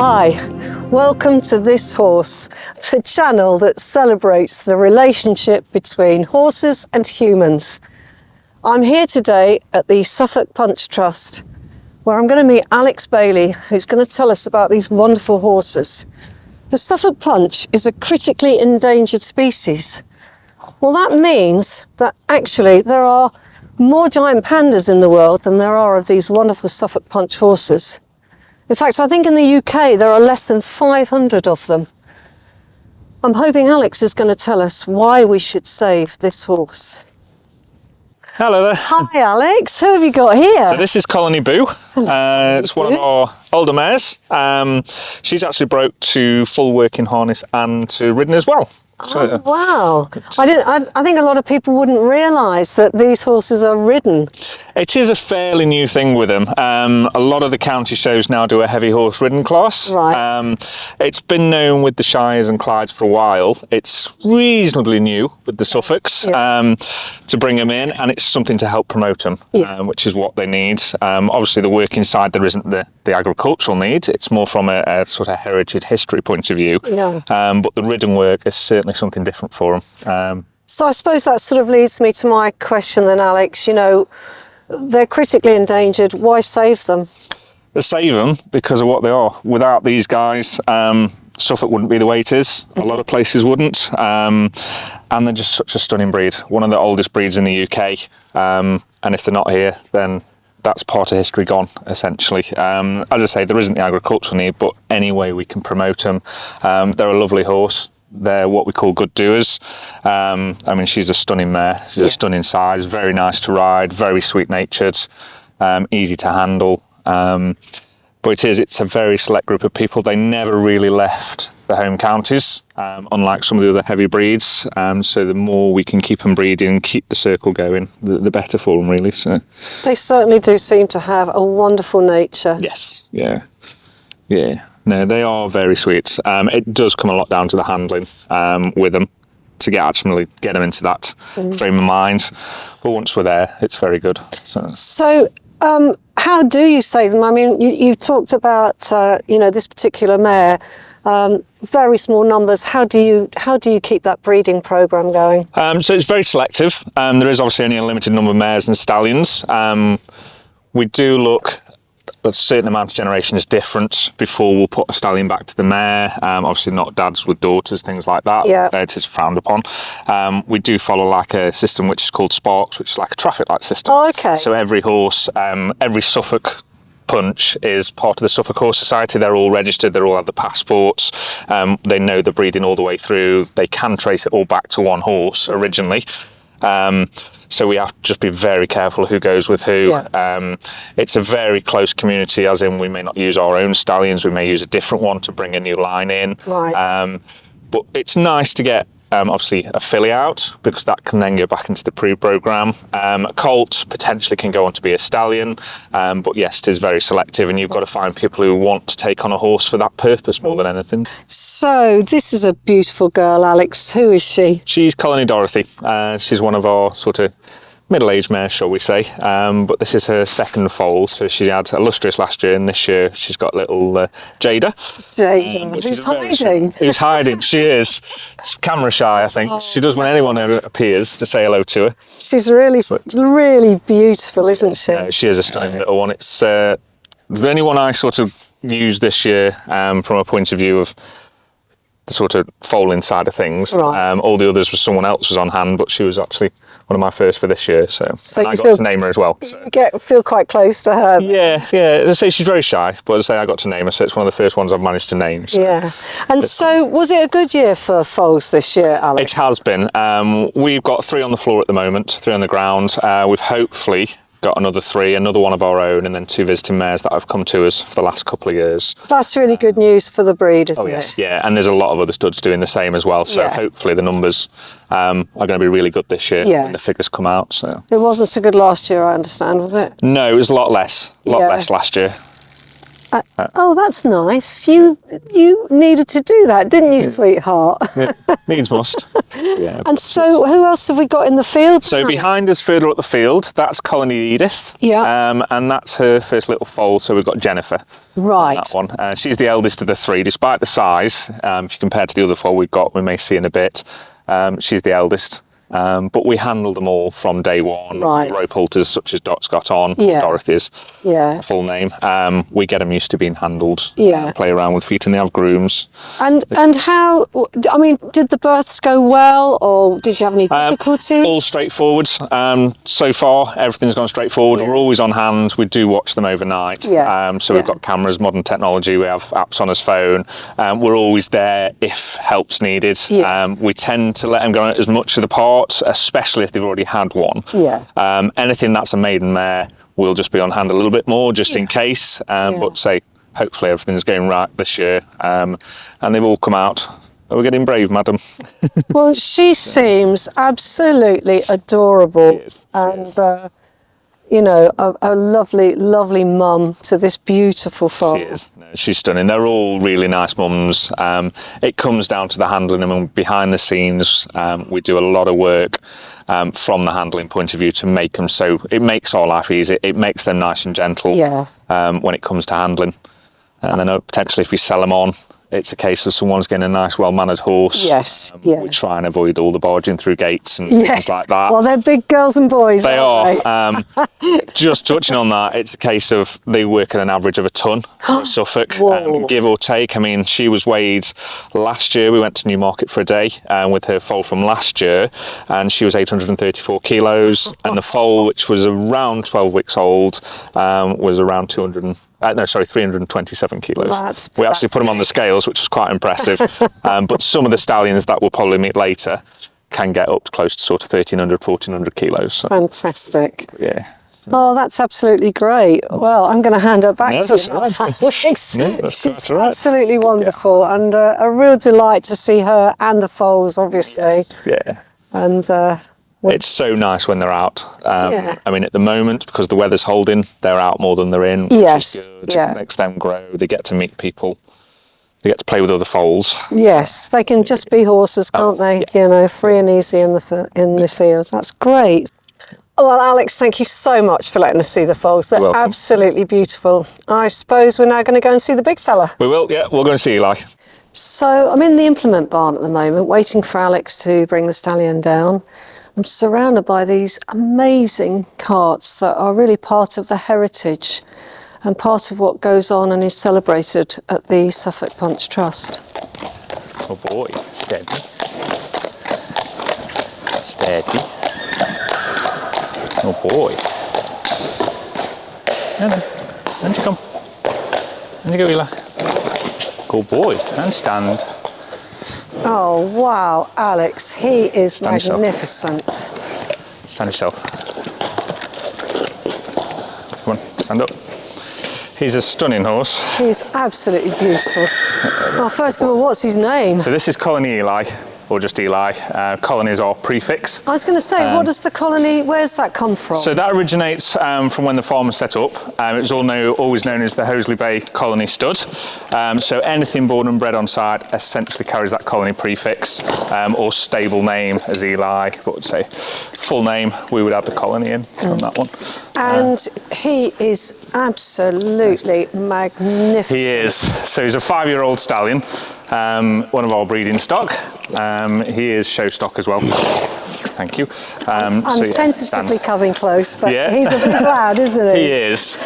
Hi, welcome to This Horse, the channel that celebrates the relationship between horses and humans. I'm here today at the Suffolk Punch Trust, where I'm going to meet Alex Bailey, who's going to tell us about these wonderful horses. The Suffolk Punch is a critically endangered species. Well, that means that actually there are more giant pandas in the world than there are of these wonderful Suffolk Punch horses. In fact, I think in the UK there are less than 500 of them. I'm hoping Alex is going to tell us why we should save this horse. Hello there. Hi Alex, who have you got here? So this is Colony Boo. It's one of our older mares. She's actually broke to full working harness and to ridden as well. Oh, wow. I think a lot of people wouldn't realise that these horses are ridden. It is a fairly new thing with them. A lot of the county shows now do a heavy horse ridden class. Right. It's been known with the Shires and Clydes for a while. It's reasonably new with the Suffolks to bring them in, and it's something to help promote them, which is what they need. Obviously the working side, there isn't the agricultural need. It's more from a sort of heritage history point of view. Yeah. But the ridden work is certainly something different for them. So I suppose that sort of leads me to my question then, Alex. You know, they're critically endangered. Why save them? They save them because of what they are. Without these guys, Suffolk wouldn't be the way it is. A lot of places wouldn't. And they're just such a stunning breed. One of the oldest breeds in the UK. And if they're not here, then that's part of history gone, essentially. As I say, there isn't the agricultural need, but any way we can promote them. They're a lovely horse. They're what we call good doers. I mean, she's a stunning mare. She's a stunning size, very nice to ride, very sweet-natured, easy to handle. But it's a very select group of people. They never really left the home counties, unlike some of the other heavy breeds. So the more we can keep them breeding, keep the circle going, the better for them, really. So They certainly do seem to have a wonderful nature. yes, yeah. No, they are very sweet. It does come a lot down to the handling with them to get them into that frame of mind. But once we're there, it's very good. So how do you save them? I mean, you talked about this particular mare, very small numbers. How do you keep that breeding program going? So it's very selective. There is obviously only a limited number of mares and stallions. We do look. A certain amount of generation is different before we'll put a stallion back to the mare. Obviously not dads with daughters, things like that. Yeah. It is frowned upon. We do follow like a system which is called Sparks, which is like a traffic light system. Oh, okay. So every horse, every Suffolk Punch is part of the Suffolk Horse Society. They're all registered, they all have the passports. They know the breeding all the way through. They can trace it all back to one horse originally. So we have to just be very careful who goes with who. Yeah. It's a very close community, as in we may not use our own stallions, we may use a different one to bring a new line in. Right. But it's nice to get obviously a filly out, because that can then go back into the pre-programme. A colt potentially can go on to be a stallion, but yes, it is very selective, and you've got to find people who want to take on a horse for that purpose more than anything. So this is a beautiful girl, Alex. Who is she? She's Colony Dorothy. She's one of our sort of middle-aged mare, shall we say, but this is her second foal. So she had Illustrious last year, and this year she's got little Jada. Who's hiding? Who's hiding, she is. She's camera shy, I think. She does when anyone appears to say hello to her. She's really beautiful, isn't she? She is a stunning little one. It's the only one I sort of used this year from a point of view of the sort of foaling side of things. Right. All the others someone else was on hand, but she was actually one of my first for this year. So and I got to name her as well. So. You feel quite close to her. Yeah. As I say, she's very shy, but as I say, I got to name her, so it's one of the first ones I've managed to name. So. Yeah. And so was it a good year for foals this year, Alex? It has been. We've got 3 on the floor at the moment, 3 on the ground. We've hopefully got another one of our own, and then 2 visiting mares that have come to us for the last couple of years. That's really good news for the breed, isn't it? Yeah, and there's a lot of other studs doing the same as well, so hopefully the numbers are going to be really good this year when the figures come out. So it wasn't so good last year, I understand, was it? No, it was a lot less last year. Oh, that's nice. You needed to do that, didn't you, sweetheart? Yeah, needs must. Yeah. And so, who else have we got in the field? So behind us, further up the field, that's Colony Edith. Yeah. And that's her first little foal. So we've got Jennifer. Right. That one. She's the eldest of the three, despite the size. If you compare to the other foal we've got, we may see in a bit. She's the eldest. But we handled them all from day one. Right. Rope halters such as Dot's got on, Yeah. Dorothy's Yeah. full name. We get them used to being handled. Yeah. Play around with feet, and they have grooms. And how? I mean, did the births go well, or did you have any difficulties? All straightforward. So far, everything's gone straightforward. Yeah. We're always on hand. We do watch them overnight. Yes. So we've got cameras, modern technology. We have apps on his phone. We're always there if help's needed. Yes. We tend to let them go out as much of the part, especially if they've already had one. Yeah. Anything that's a maiden mare, we'll just be on hand a little bit more just in case. But say, hopefully everything's going right this year. And they've all come out. We're getting brave, madam. Well, she seems absolutely adorable. She is. And, you know, a lovely, lovely mum to this beautiful foal. She is. No, she's stunning. They're all really nice mums. It comes down to the handling them, and behind the scenes, we do a lot of work from the handling point of view to make them so it makes our life easy. It makes them nice and gentle when it comes to handling. And I know potentially if we sell them on, it's a case of someone's getting a nice, well-mannered horse. Yes, We try and avoid all the barging through gates and things like that. Well, they're big girls and boys, They aren't are. they? Just touching on that, it's a case of they work at an average of a ton at Suffolk, Whoa. give or take. I mean, she was weighed last year. We went to Newmarket for a day with her foal from last year, and she was 834 kilos. And the foal, which was around 12 weeks old, was around 327 kilos. We actually put them on the scales, which was quite impressive. But some of the stallions that we'll probably meet later can get up to close to sort of 1,300, 1,400 kilos. So, Fantastic. yeah. Oh, that's absolutely great. Well, I'm going to hand her back No, to that's you. all right. Alex. No, that's She's all right. absolutely wonderful, and a real delight to see her and the foals, obviously. Yeah. And It's so nice when they're out. Yeah. I mean, at the moment, because the weather's holding, they're out more than they're in, which Yes, is good. yeah. It makes them grow. They get to meet people. They get to play with other foals. yes, they can just be horses, can't they? yeah. You know, free and easy in the field. That's great. Well, Alex, thank you so much for letting us see the foals. They're welcome. absolutely beautiful. I suppose we're now going to go and see the big fella. We will, yeah. We'll go and see Eli. So I'm in the implement barn at the moment, waiting for Alex to bring the stallion down. I'm surrounded by these amazing carts that are really part of the heritage and part of what goes on and is celebrated at the Suffolk Punch Trust. Oh boy, steady. Steady. Oh boy. Yeah then. And you come. And you go, Eli. Good boy. And stand. Oh wow, Alex, he is Stand yourself. magnificent. Stand yourself. Come on, stand up. He's a stunning horse. He's absolutely beautiful. Well, first of all, what's his name? So this is Colony Eli, or just Eli. Colony is our prefix. I was going to say, what does the colony, where's that come from? So that originates from when the farm was set up. It was always known as the Hollesley Bay Colony Stud. So anything born and bred on site essentially carries that colony prefix, or stable name as Eli, but would say full name, we would add the colony in on that one. And he is absolutely magnificent. He is. So he's a 5-year-old stallion, one of our breeding stock. He is show stock as well. Thank you. I'm tentatively coming close, but Yeah. he's a big lad, isn't he? He is.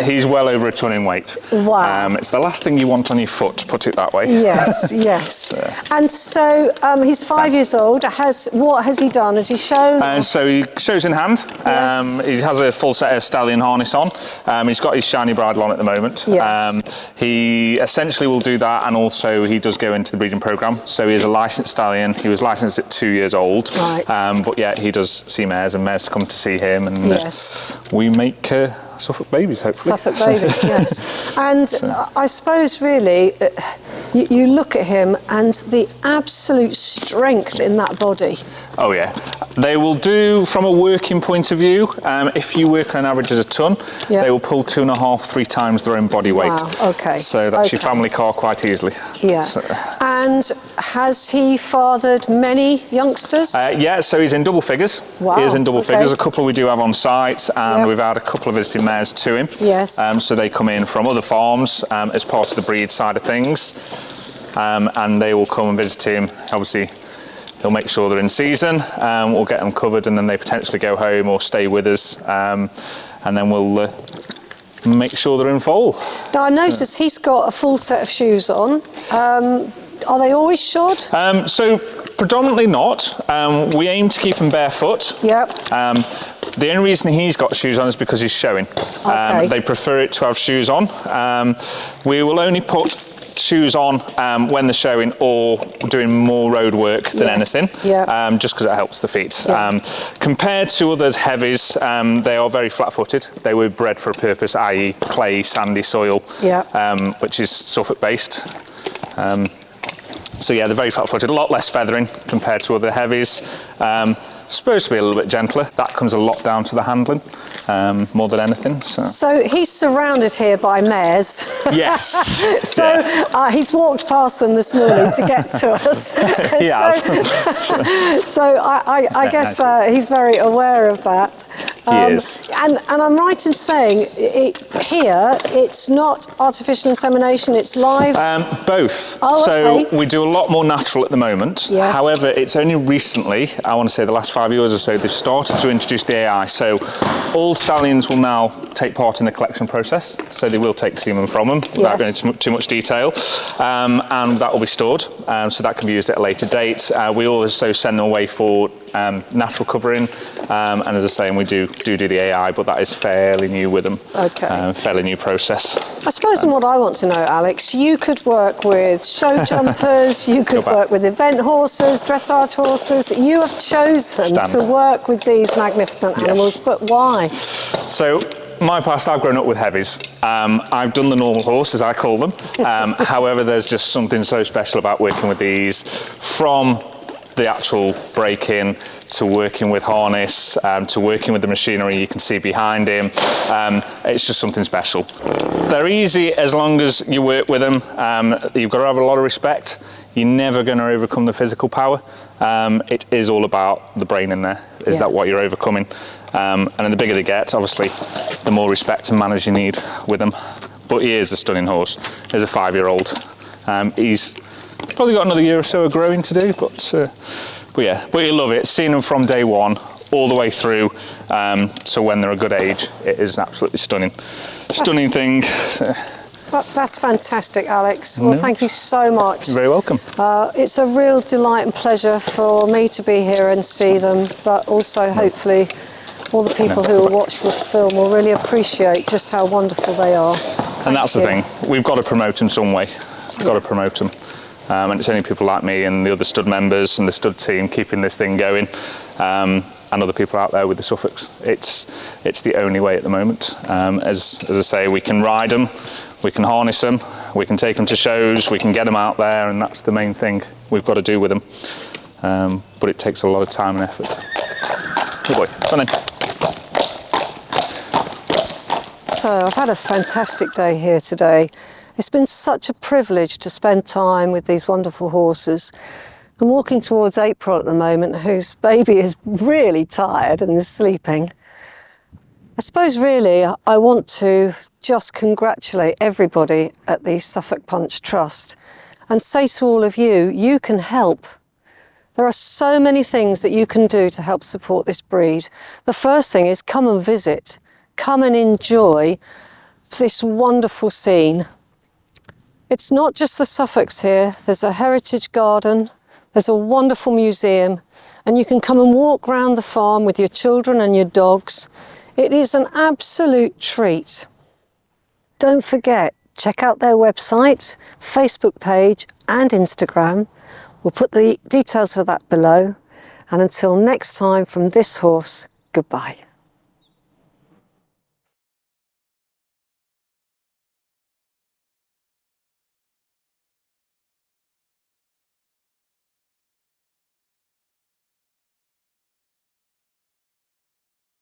He's well over a ton in weight. Wow. It's the last thing you want on your foot, put it that way. Yes, yes. And so he's 5 years old. What has he done? Has he shown? So he shows in hand. Yes. He has a full set of stallion harness on. He's got his shiny bridle on at the moment. Yes. He essentially will do that, and also he does go into the breeding programme. So he is a licensed stallion. He was licensed at 2 years old. Right. But yeah, he does see mares, and mares come to see him, and Yes. we make Suffolk babies, hopefully. Suffolk babies, yes. And I suppose really, you look at him and the absolute strength in that body. Oh yeah, They will do, from a working point of view, if you work on average as a ton, Yeah. they will pull 2.5, 3 times their own body weight. Wow, okay. So that's your family car quite easily. Yeah. So, and has he fathered many youngsters? yeah, so he's in double figures. Wow, He is in double okay. figures. A couple we do have on site, and Yep. we've had a couple of visiting mares to him. Yes. So they come in from other farms as part of the breed side of things, and they will come and visit him. Obviously, he'll make sure they're in season. We'll get them covered, and then they potentially go home or stay with us, and then we'll make sure they're in foal. Now, I noticed he's got a full set of shoes on. Are they always shod? So predominantly not. We aim to keep him barefoot. Yep. The only reason he's got shoes on is because he's showing. Okay. They prefer it to have shoes on. We will only put shoes on when they're showing or doing more road work than Yes. anything, Yeah. just because it helps the feet. Yeah. Compared to other heavies, they are very flat-footed. They were bred for a purpose, i.e. clay, sandy soil, Yeah. which is Suffolk-based. So yeah, they're very flat-footed, a lot less feathering compared to other heavies. Supposed to be a little bit gentler. That comes a lot down to the handling, more than anything. So he's surrounded here by mares. Yes. So Yeah. he's walked past them this morning to get to us. He has. So I guess he's very aware of that. He is. And I'm right in saying here it's not artificial insemination, it's live? Both. Oh, so okay. we do a lot more natural at the moment. Yes. However, it's only recently, I want to say the last 5 years or so, they've started to introduce the AI. So all stallions will now take part in the collection process. So they will take semen from them without going into too much detail. And that will be stored. So that can be used at a later date. We also send them away for natural covering. And as I say, we do the AI, but that is fairly new with them. Okay. Fairly new process. I suppose what I want to know, Alex, you could work with show jumpers, you could work with event horses, dressage horses. You have chosen to work with these magnificent animals, but why? So, my past, I've grown up with heavies. I've done the normal horse, as I call them. However, there's just something so special about working with these, from the actual break-in to working with harness, to working with the machinery you can see behind him. It's just something special. They're easy as long as you work with them. You've got to have a lot of respect. You're never going to overcome the physical power. It is all about the brain in there. Is that what you're overcoming? And the bigger they get, obviously, the more respect and manners you need with them. But he is a stunning horse. He's a 5-year-old. He's probably got another year or so of growing to do, but yeah, but you love it. Seeing them from day one all the way through to when they're a good age, it is an absolutely stunning thing. That's fantastic, Alex. Well, thank you so much. You're very welcome. It's a real delight and pleasure for me to be here and see them, but also hopefully all the people who will watch this film will really appreciate just how wonderful they are. And that's the thing, we've got to promote them some way. We've got to promote them. And it's only people like me and the other stud members and the stud team keeping this thing going, and other people out there with the Suffolks. It's the only way at the moment. As I say, we can ride them, we can harness them, we can take them to shows, we can get them out there, and that's the main thing we've got to do with them. But it takes a lot of time and effort. Good boy, come on then. So I've had a fantastic day here today. It's been such a privilege to spend time with these wonderful horses. I'm walking towards April at the moment, whose baby is really tired and is sleeping. I suppose really I want to just congratulate everybody at the Suffolk Punch Trust and say to all of you, you can help. There are so many things that you can do to help support this breed. The first thing is come and visit, come and enjoy this wonderful scene. It's not just the Suffolks here, there's a heritage garden, there's a wonderful museum, and you can come and walk round the farm with your children and your dogs. It is an absolute treat. Don't forget, check out their website, Facebook page and Instagram. We'll put the details for that below. And until next time from this horse, goodbye.